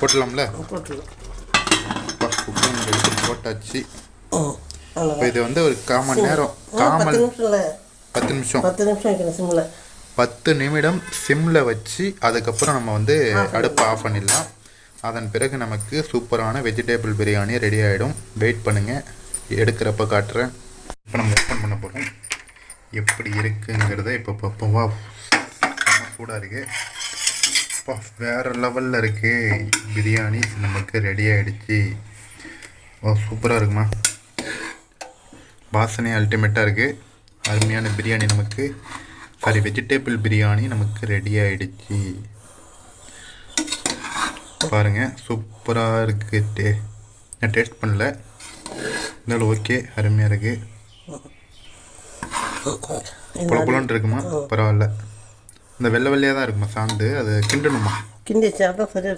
போட்டுடலாம்ல? போட்டுடலாம். குக்கிங் எடுத்து போட்டாச்சு. இப்போ இது அவ்வளோதான். வந்து ஒரு 1/4 மணி நேரம் 10 நிமிஷம் இல்லை, 10 நிமிஷம் 10 நிமிஷம் வைக்கணும் சிம்மில். 10 நிமிடம் சிம்மில் வச்சு அதுக்கப்புறம் நம்ம வந்து அடுப்பை ஆஃப் பண்ணிடலாம். அதன் பிறகு நமக்கு சூப்பரான வெஜிடபிள் பிரியாணி ரெடி ஆகிடும். வெயிட் பண்ணுங்கள், எடுக்கிறப்ப காட்டுறேன். இப்போ நம்ம ஓப்பன் பண்ண போகிறோம். எப்படி இருக்குங்கிறத இப்போ பார்ப்போம். சூடாக இருக்குது. அப்பா, வேறு லெவலில் இருக்குது. பிரியாணி நமக்கு ரெடி ஆகிடுச்சு. சூப்பராக இருக்குமா? வாசனை அல்டிமேட்டாக இருக்குது. அருமையான பிரியாணி நமக்கு, சாரி, வெஜிடபிள் பிரியாணி நமக்கு ரெடி ஆகிடுச்சு. பாருங்கள், சூப்பராக இருக்குது. நான் டேஸ்ட் பண்ணல, இருந்தாலும் ஓகே, அருமையாக இருக்குது. புலப்புலன்னு இருக்குமா? பரவாயில்ல. இந்த வெள்ளை வெள்ளையாக தான் இருக்குமா சாந்து, அது கிண்டணுமா? கிண்டி வச்சா தான் சரியாக